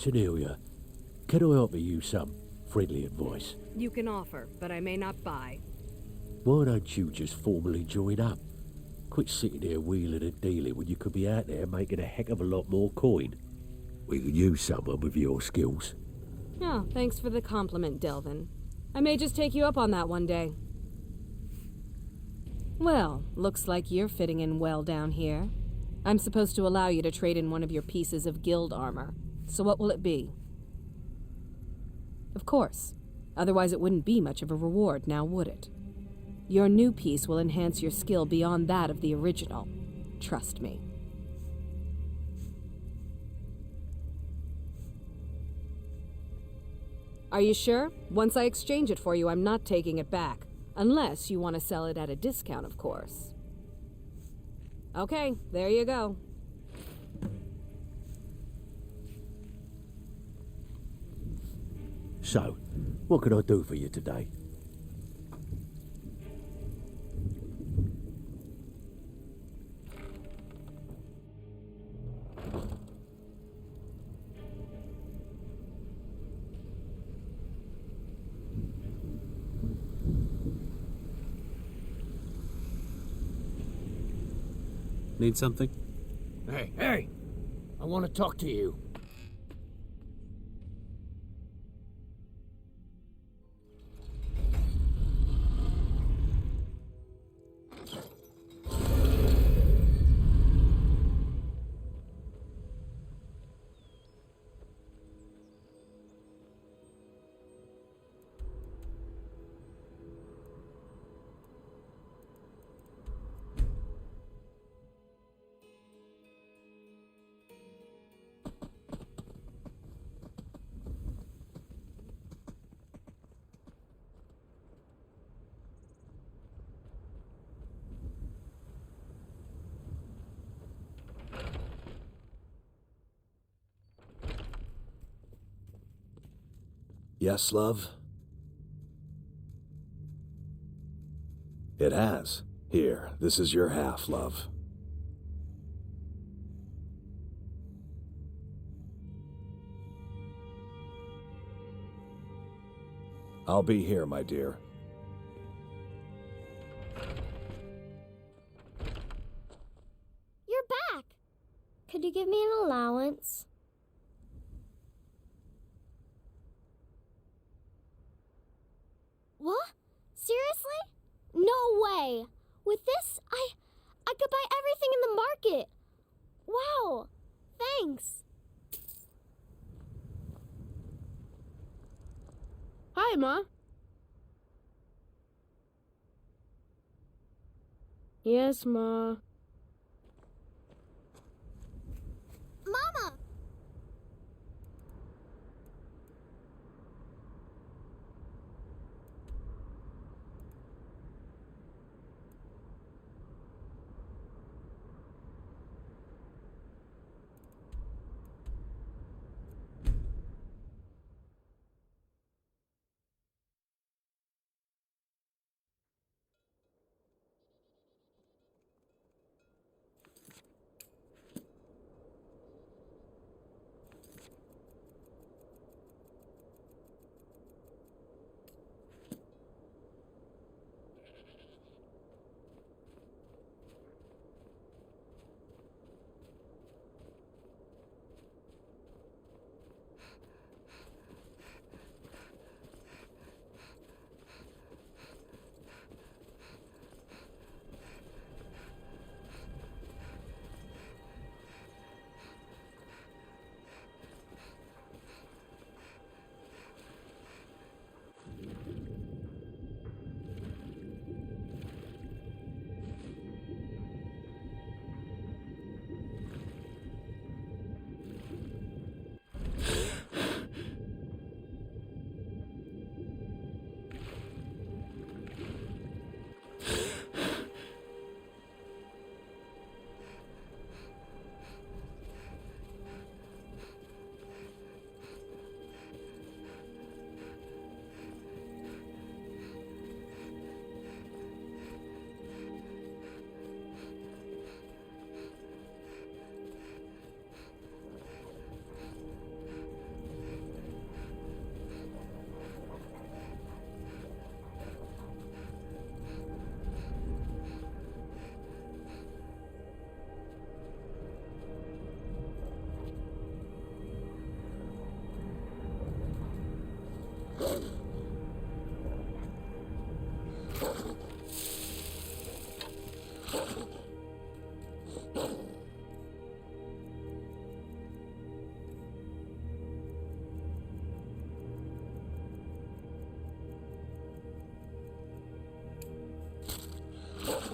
Tanelia, can I offer you some friendly advice? You can offer, but I may not buy. Why don't you just formally join up? Quit sitting here wheeling and dealing when you could be out there making a heck of a lot more coin. We could use someone with your skills. Oh, thanks for the compliment, Delvin. I may just take you up on that one day. Well, looks like you're fitting in well down here. I'm supposed to allow you to trade in one of your pieces of guild armor. So what will it be? Of course. Otherwise it wouldn't be much of a reward, now would it? Your new piece will enhance your skill beyond that of the original. Trust me. Are you sure? Once I exchange it for you, I'm not taking it back. Unless you want to sell it at a discount, of course. Okay, there you go. So, what can I do for you today? Need something? Hey! I want to talk to you. Yes, love? It has. Here, this is your half, love. I'll be here, my dear. You're back! Could you give me an allowance? What? Seriously? No way! With this, I could buy everything in the market! Wow! Thanks! Hi, Ma. Yes, Ma. Mama!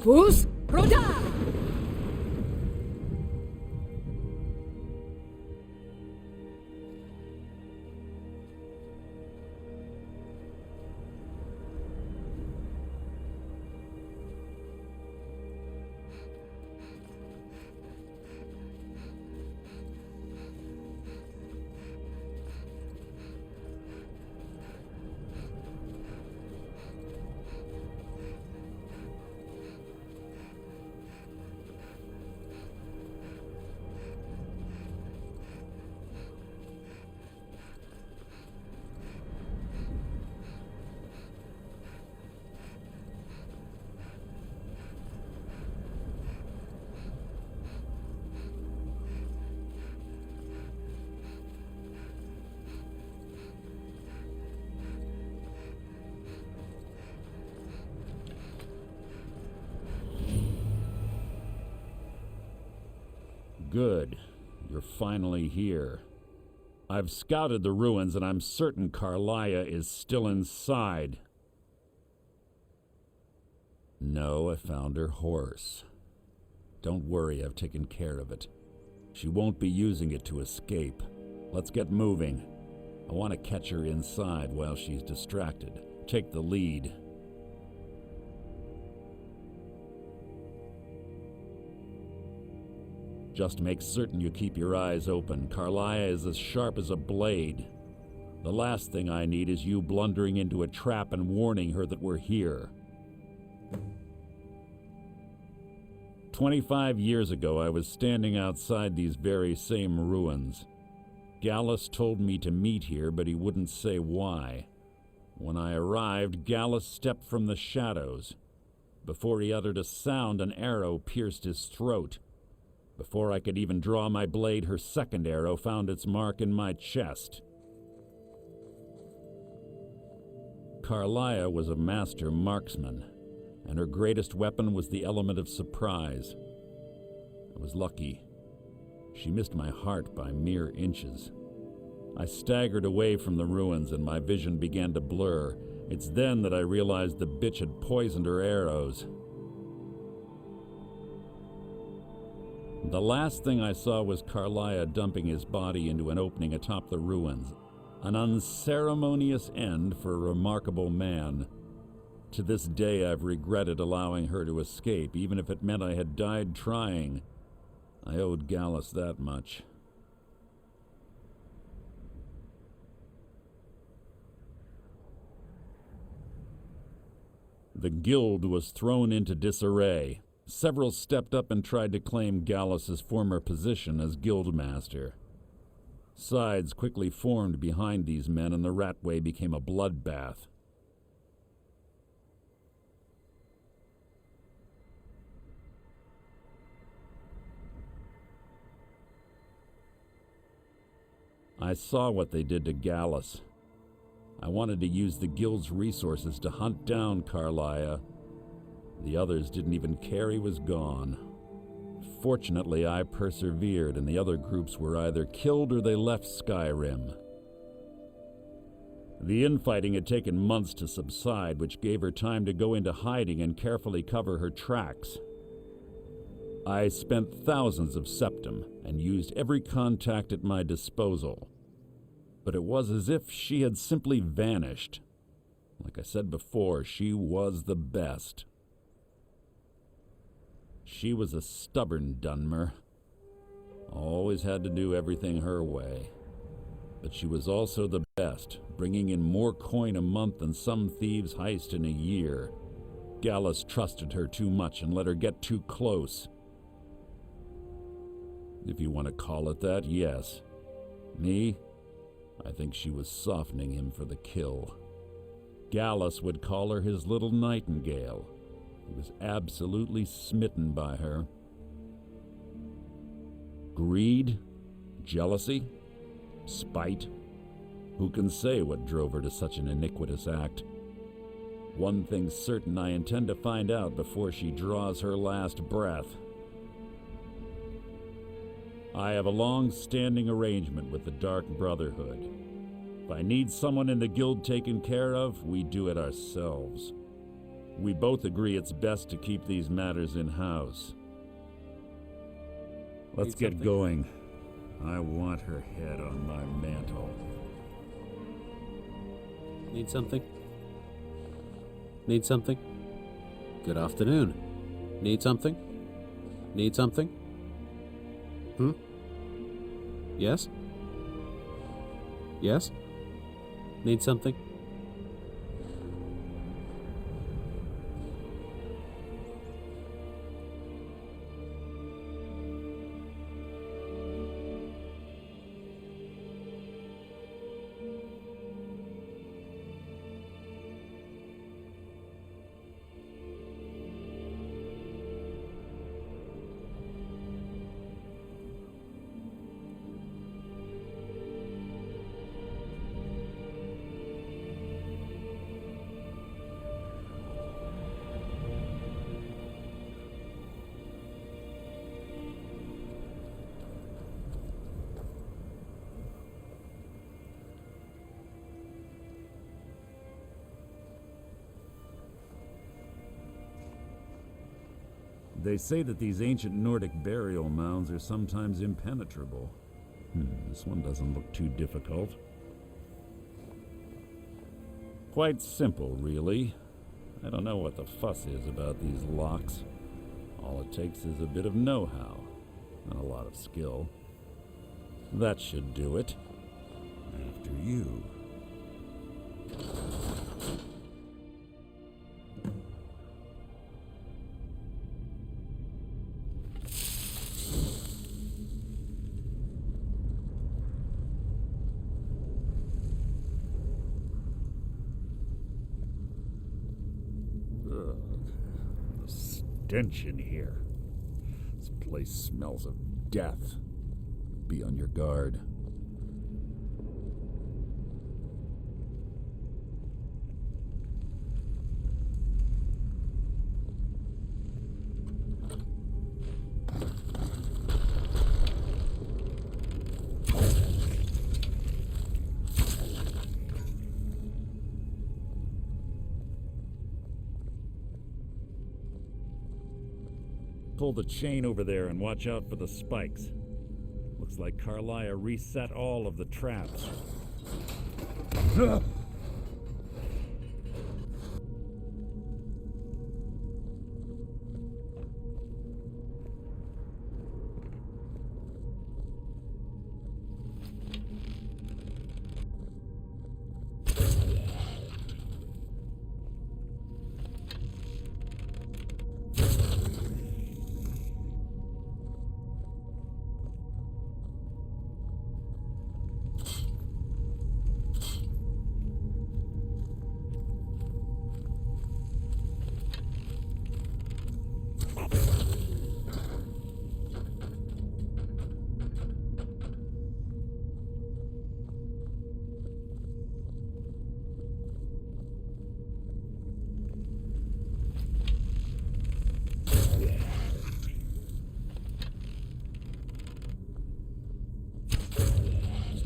Fus Roda! Good. You're finally here. I've scouted the ruins and I'm certain Carlia is still inside. No, I found her horse. Don't worry, I've taken care of it. She won't be using it to escape. Let's get moving. I want to catch her inside while she's distracted. Take the lead. Just make certain you keep your eyes open. Carlia is as sharp as a blade. The last thing I need is you blundering into a trap and warning her that we're here. 25 years ago, I was standing outside these very same ruins. Gallus told me to meet here, but he wouldn't say why. When I arrived, Gallus stepped from the shadows. Before he uttered a sound, an arrow pierced his throat. Before I could even draw my blade, her second arrow found its mark in my chest. Carlia was a master marksman, and her greatest weapon was the element of surprise. I was lucky. She missed my heart by mere inches. I staggered away from the ruins and my vision began to blur. It's then that I realized the bitch had poisoned her arrows. The last thing I saw was Carlia dumping his body into an opening atop the ruins. An unceremonious end for a remarkable man. To this day I've regretted allowing her to escape, even if it meant I had died trying. I owed Gallus that much. The guild was thrown into disarray. Several stepped up and tried to claim Gallus's former position as guildmaster. Sides quickly formed behind these men, and the Ratway became a bloodbath. I saw what they did to Gallus. I wanted to use the guild's resources to hunt down Carlia. The others didn't even care he was gone. Fortunately, I persevered, and the other groups were either killed or they left Skyrim. The infighting had taken months to subside, which gave her time to go into hiding and carefully cover her tracks. I spent thousands of septum and used every contact at my disposal. But it was as if she had simply vanished. Like I said before, she was the best. She was a stubborn Dunmer. Always had to do everything her way. But she was also the best, bringing in more coin a month than some thieves heist in a year. Gallus trusted her too much and let her get too close. If you want to call it that, yes. Me? I think she was softening him for the kill. Gallus would call her his little nightingale. He was absolutely smitten by her. Greed? Jealousy? Spite? Who can say what drove her to such an iniquitous act? One thing's certain, I intend to find out before she draws her last breath. I have a long-standing arrangement with the Dark Brotherhood. If I need someone in the guild taken care of, we do it ourselves. We both agree it's best to keep these matters in-house. Let's get going. I want her head on my mantle. Need something? Need something? Good afternoon. Need something? Need something? Yes? Yes? Need something? They say that these ancient Nordic burial mounds are sometimes impenetrable. This one doesn't look too difficult. Quite simple, really. I don't know what the fuss is about these locks. All it takes is a bit of know-how and a lot of skill. That should do it. After you. Stench in here. This place smells of death. Be on your guard. Pull the chain over there and watch out for the spikes. Looks like Carlia reset all of the traps.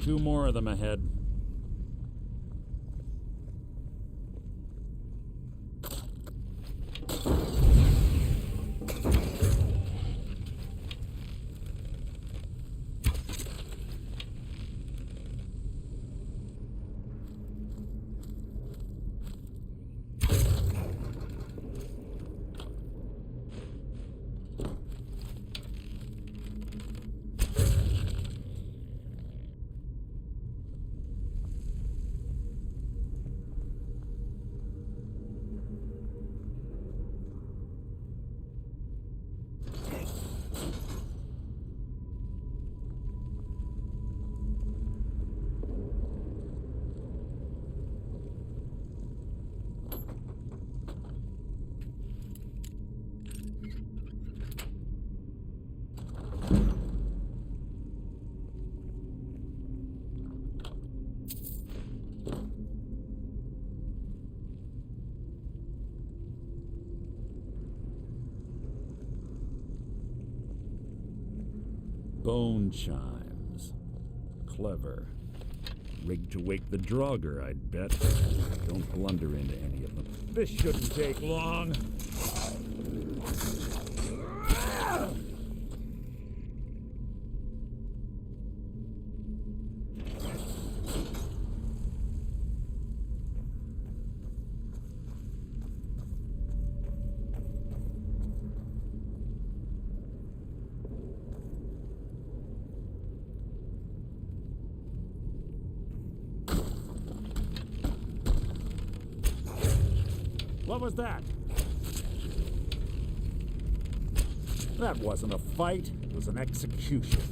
Two more of them ahead. Bone chimes. Clever. Rigged to wake the Draugr, I'd bet. Don't blunder into any of them. This shouldn't take long. What was that? That wasn't a fight, it was an execution.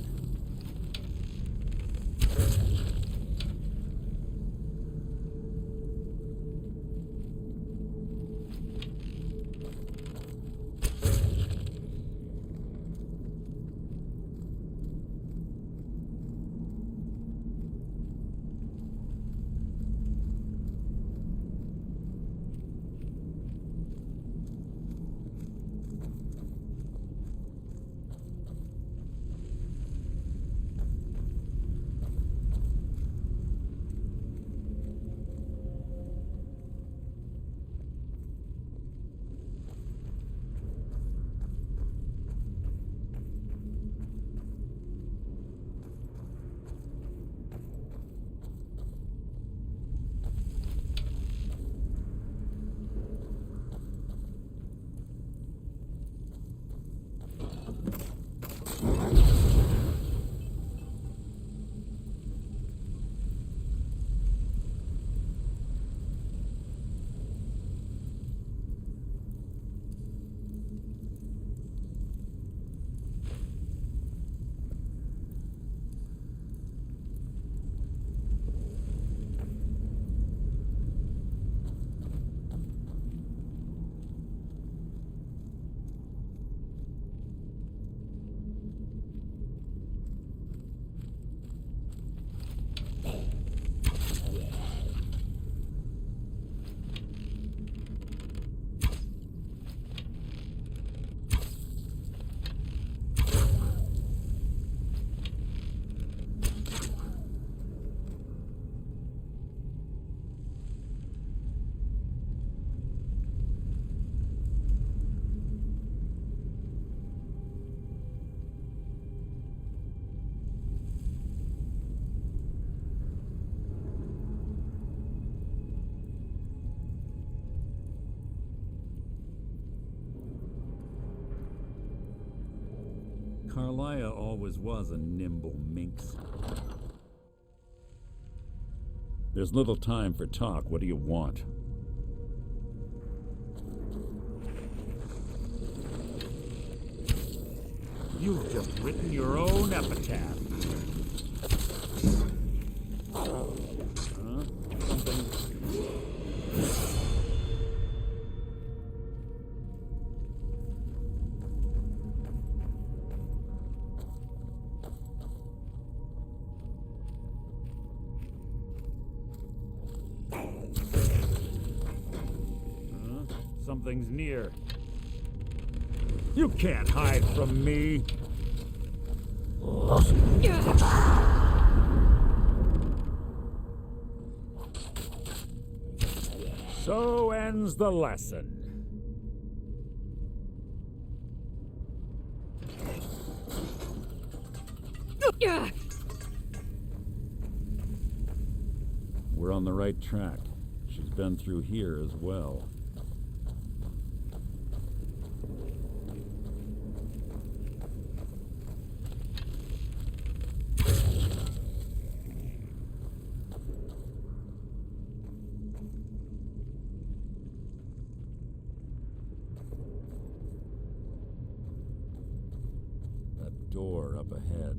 Carlia always was a nimble minx. There's little time for talk. What do you want? You've just written your own epitaph. Something... Something's near. You can't hide from me. So ends the lesson. We're on the right track. She's been through here as well. That door up ahead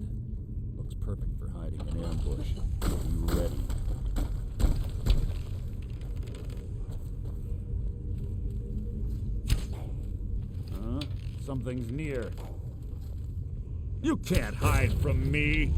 looks perfect for hiding an ambush. Be ready. Something's near. You can't hide from me.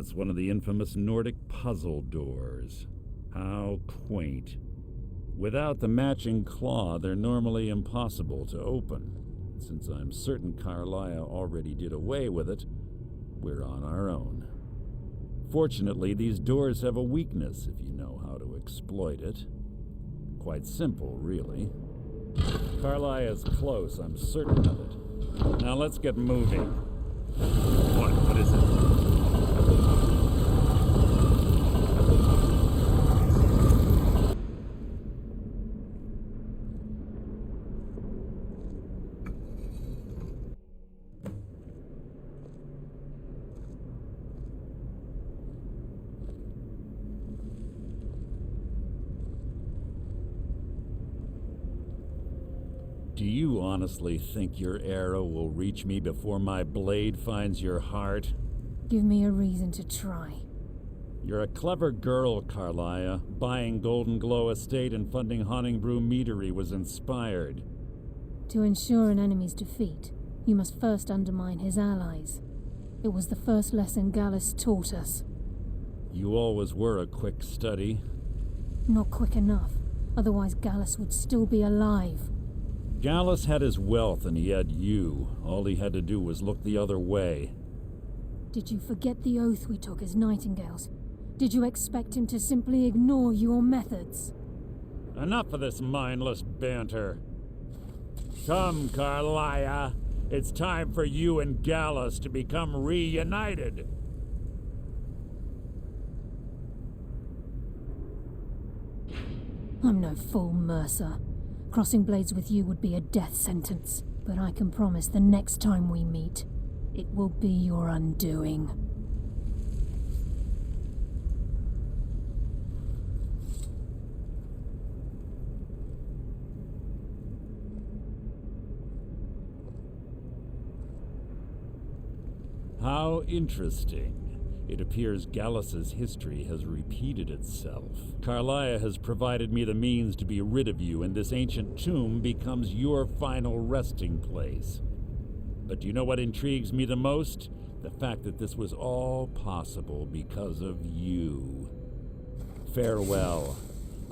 it's one of the infamous Nordic puzzle doors. How quaint. Without the matching claw, they're normally impossible to open. Since I'm certain Carlia already did away with it, we're on our own. Fortunately, these doors have a weakness if you know how to exploit it. Quite simple, really. Carlia is close, I'm certain of it. Now let's get moving. What is it? Do you honestly think your arrow will reach me before my blade finds your heart? Give me a reason to try. You're a clever girl, Carlia. Buying Golden Glow Estate and funding Honningbrew Meadery was inspired. To ensure an enemy's defeat, you must first undermine his allies. It was the first lesson Gallus taught us. You always were a quick study. Not quick enough, otherwise Gallus would still be alive. Gallus had his wealth and he had you. All he had to do was look the other way. Did you forget the oath we took as Nightingales? Did you expect him to simply ignore your methods? Enough of this mindless banter. Come, Carlia. It's time for you and Gallus to become reunited. I'm no fool, Mercer. Crossing blades with you would be a death sentence, but I can promise the next time we meet, it will be your undoing. How interesting. It appears Gallus's history has repeated itself. Carlia has provided me the means to be rid of you, and this ancient tomb becomes your final resting place. But do you know what intrigues me the most? The fact that this was all possible because of you. Farewell.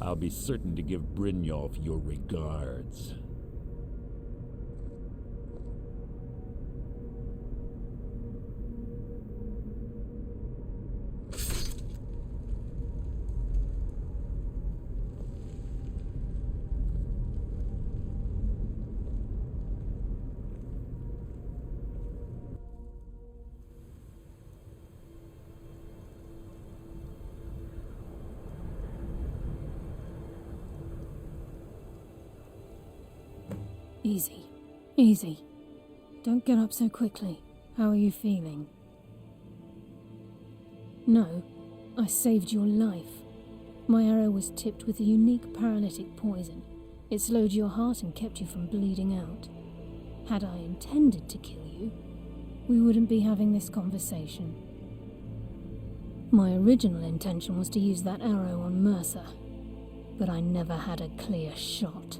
I'll be certain to give Brynjolf your regards. Easy. Easy. Don't get up so quickly. How are you feeling? No, I saved your life. My arrow was tipped with a unique paralytic poison. It slowed your heart and kept you from bleeding out. Had I intended to kill you, we wouldn't be having this conversation. My original intention was to use that arrow on Mercer, but I never had a clear shot.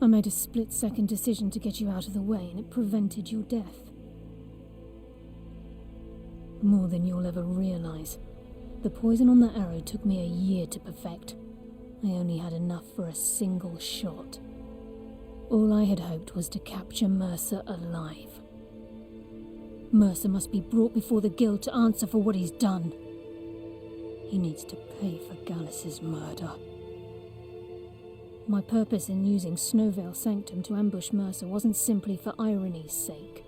I made a split-second decision to get you out of the way, and it prevented your death. More than you'll ever realize. The poison on that arrow took me a year to perfect. I only had enough for a single shot. All I had hoped was to capture Mercer alive. Mercer must be brought before the guild to answer for what he's done. He needs to pay for Gallus's murder. My purpose in using Snowvale Sanctum to ambush Mercer wasn't simply for irony's sake.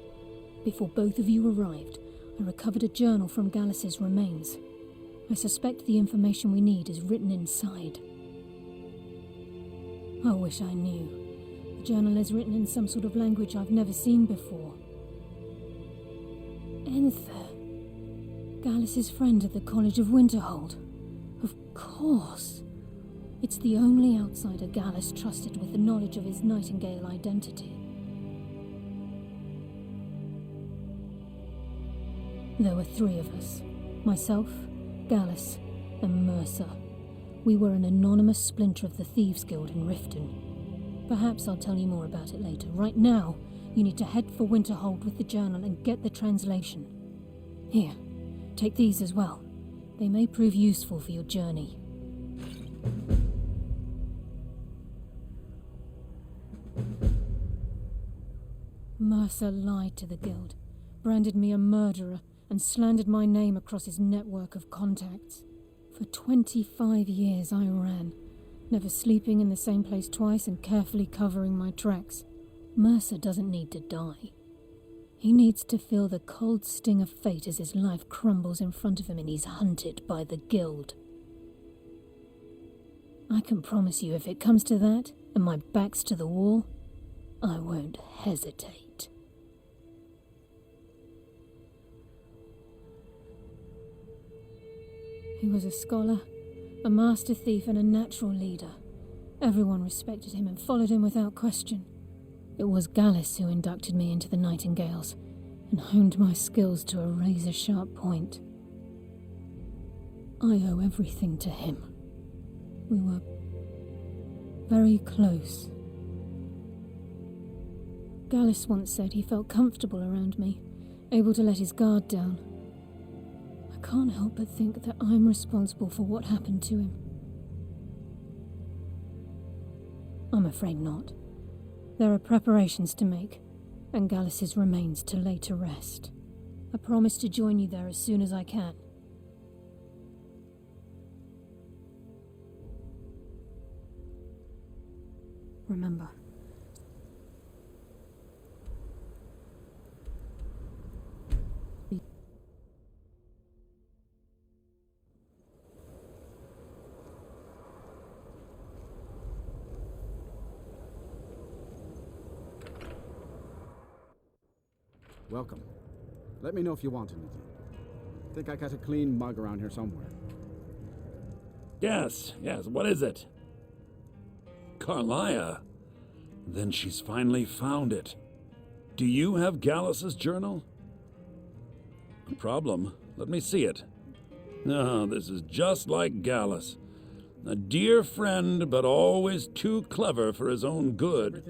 Before both of you arrived, I recovered a journal from Gallus's remains. I suspect the information we need is written inside. I wish I knew. The journal is written in some sort of language I've never seen before. Enther. Gallus's friend at the College of Winterhold. Of course. It's the only outsider Gallus trusted with the knowledge of his Nightingale identity. There were three of us. Myself, Gallus, and Mercer. We were an anonymous splinter of the Thieves' Guild in Riften. Perhaps I'll tell you more about it later. Right now, you need to head for Winterhold with the journal and get the translation. Here, Take these as well. They may prove useful for your journey. Mercer lied to the Guild, branded me a murderer, and slandered my name across his network of contacts. For 25 years I ran, never sleeping in the same place twice and carefully covering my tracks. Mercer doesn't need to die. He needs to feel the cold sting of fate as his life crumbles in front of him and he's hunted by the Guild. I can promise you, if it comes to that, and my back's to the wall, I won't hesitate. He was a scholar, a master thief, and a natural leader. Everyone respected him and followed him without question. It was Gallus who inducted me into the Nightingales and honed my skills to a razor-sharp point. I owe everything to him. We were very close. Gallus once said he felt comfortable around me, able to let his guard down. I can't help but think that I'm responsible for what happened to him. I'm afraid not. There are preparations to make, and Gallus's remains to lay to rest. I promise to join you there as soon as I can. Remember. Welcome. Let me know if you want anything. Think I got a clean mug around here somewhere. Yes, what is it? Carlia? Then she's finally found it. Do you have Gallus's journal? No problem. Let me see it. No, this is just like Gallus. A dear friend, but always too clever for his own good.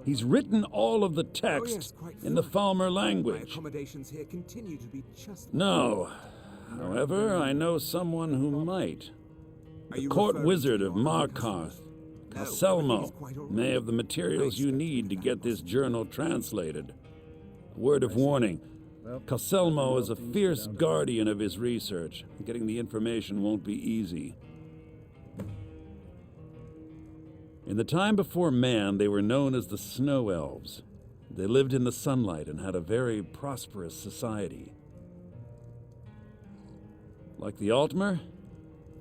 He's written all of the text in the Falmer language. Accommodations here continue to be just... No. However, I know someone who might. The court wizard of Markarth, Calselmo, may have the materials you need to get this journal translated. A word of warning. Calselmo is a fierce guardian of his research. Getting the information won't be easy. In the time before man, they were known as the Snow Elves. They lived in the sunlight and had a very prosperous society. Like the Altmer?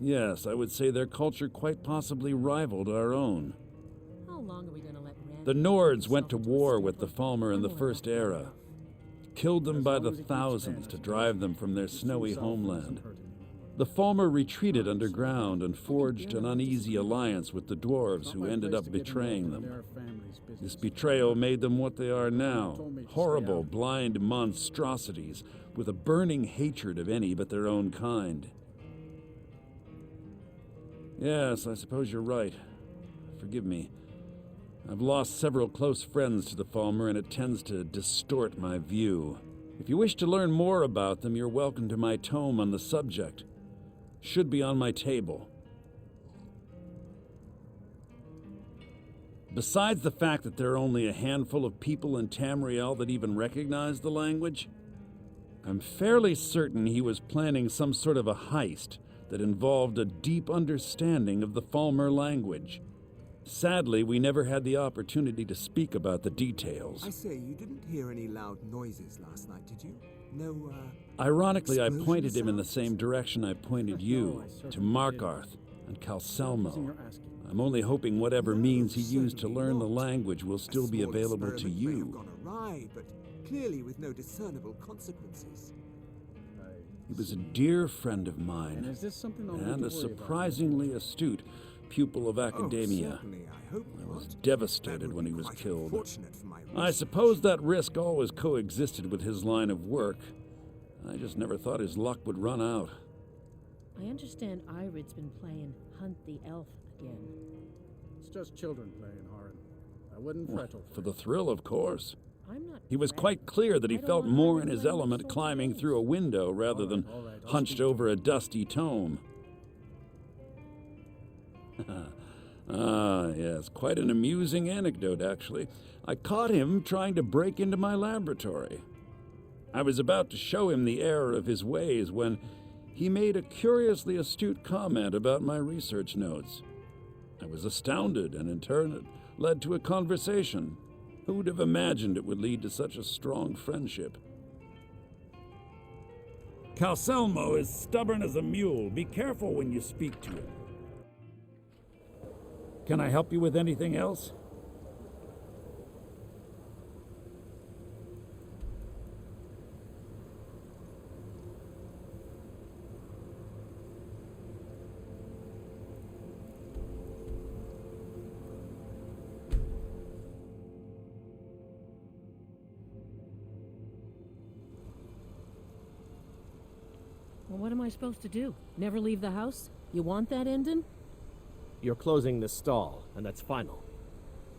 Yes, I would say their culture quite possibly rivaled our own. How long are we going to let Rand... The Nords went to war with the Falmer in the First Era. Killed them by the thousands to drive them from their snowy homeland. The Falmer retreated underground and forged an uneasy alliance with the dwarves who ended up betraying them. This betrayal made them what they are now, horrible, blind monstrosities with a burning hatred of any but their own kind. Yes, I suppose you're right. Forgive me. I've lost several close friends to the Falmer, and it tends to distort my view. If you wish to learn more about them, you're welcome to my tome on the subject. Should be on my table. Besides the fact that there are only a handful of people in Tamriel that even recognize the language, I'm fairly certain he was planning some sort of a heist that involved a deep understanding of the Falmer language. Sadly, we never had the opportunity to speak about the details. I say, you didn't hear any loud noises last night, did you? No, Ironically, I pointed him in the same direction I pointed you, to Markarth and Calselmo. I'm only hoping whatever means he used to learn the language will still be available to you. May have gone awry, but clearly with no discernible consequences. He was a dear friend of mine, and a surprisingly astute pupil of academia. I was devastated when he was killed. I suppose that risk always coexisted with his line of work. I just never thought his luck would run out. I understand Irid's been playing Hunt the Elf again. It's just children playing, Haran. I wouldn't fret over it. For the thrill, of course. I'm not... He was quite clear that he felt more in his element climbing through a window rather than hunched over a dusty tome. Ah, yes, quite an amusing anecdote, actually. I caught him trying to break into my laboratory. I was about to show him the error of his ways when he made a curiously astute comment about my research notes. I was astounded, and in turn it led to a conversation. Who would have imagined it would lead to such a strong friendship? Calcelmo is stubborn as a mule. Be careful when you speak to him. Can I help you with anything else? Well, what am I supposed to do? Never leave the house? You want that ending? You're closing this stall, and that's final.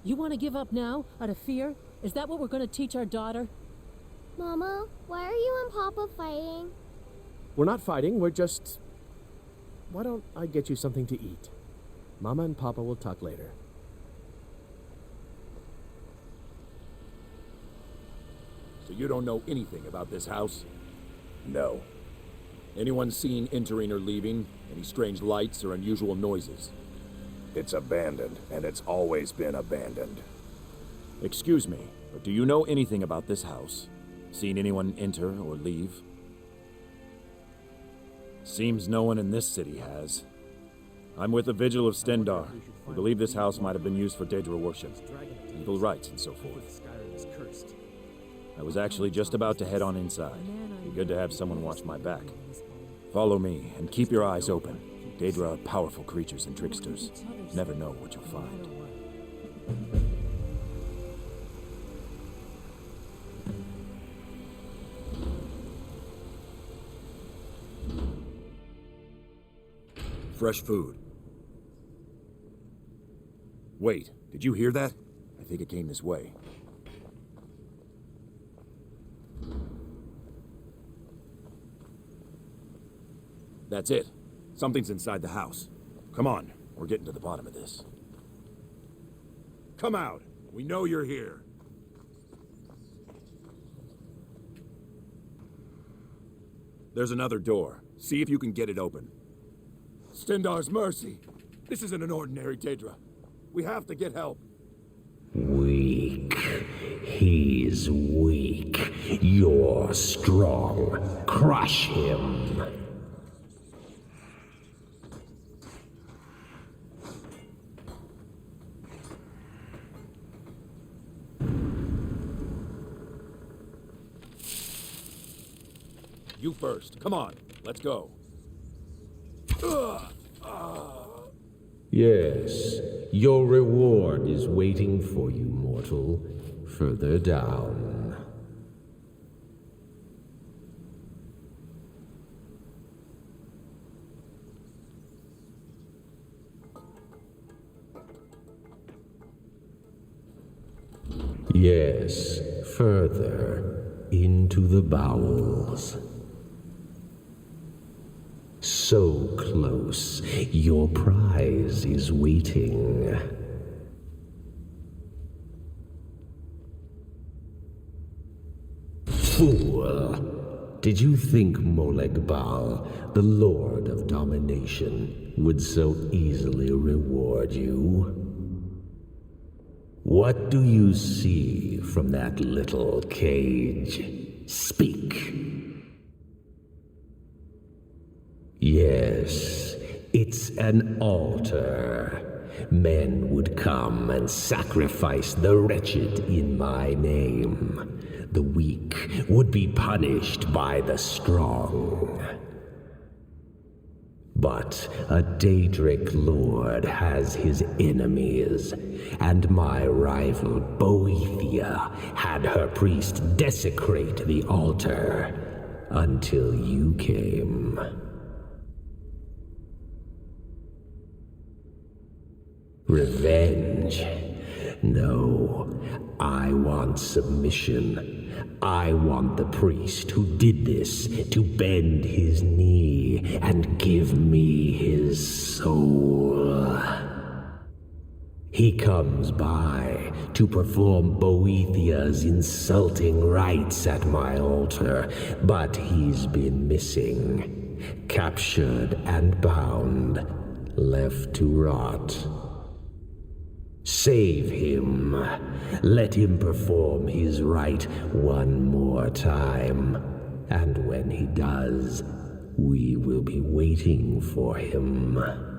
You want to give up now, out of fear? Is that what we're going to teach our daughter? Mama, why are you and Papa fighting? We're not fighting, we're just... Why don't I get you something to eat? Mama and Papa will talk later. So you don't know anything about this house? No. Anyone seen entering or leaving? Any strange lights or unusual noises? It's abandoned, and it's always been abandoned. Excuse me, but do you know anything about this house? Seen anyone enter or leave? Seems no one in this city has. I'm with the Vigil of Stendar. We believe this house might have been used for Daedra worship, evil rites and so forth. Skyrim is cursed. I was actually just about to head on inside. Be good to have someone watch my back. Follow me, and keep your eyes open. Daedra are powerful creatures and tricksters. Never know what you'll find. Fresh food. Wait, did you hear that? I think it came this way. That's it. Something's inside the house. Come on, we're getting to the bottom of this. Come out. We know you're here. There's another door. See if you can get it open. Stendar's mercy. This isn't an ordinary Daedra. We have to get help. Weak. He's weak. You're strong. Crush him. You first. Come on. Let's go. Yes, your reward is waiting for you, mortal, further down. Yes, further into the bowels. So close, your prize is waiting. Fool! Did you think Molegbal, the Lord of Domination, would so easily reward you? What do you see from that little cage? Speak! Yes, it's an altar. Men would come and sacrifice the wretched in my name. The weak would be punished by the strong. But a Daedric lord has his enemies, and my rival Boethia had her priest desecrate the altar until you came. Revenge? No, I want submission. I want the priest who did this to bend his knee and give me his soul. He comes by to perform Boethia's insulting rites at my altar, but he's been missing, captured and bound, left to rot. Save him. Let him perform his rite one more time. And when he does, we will be waiting for him.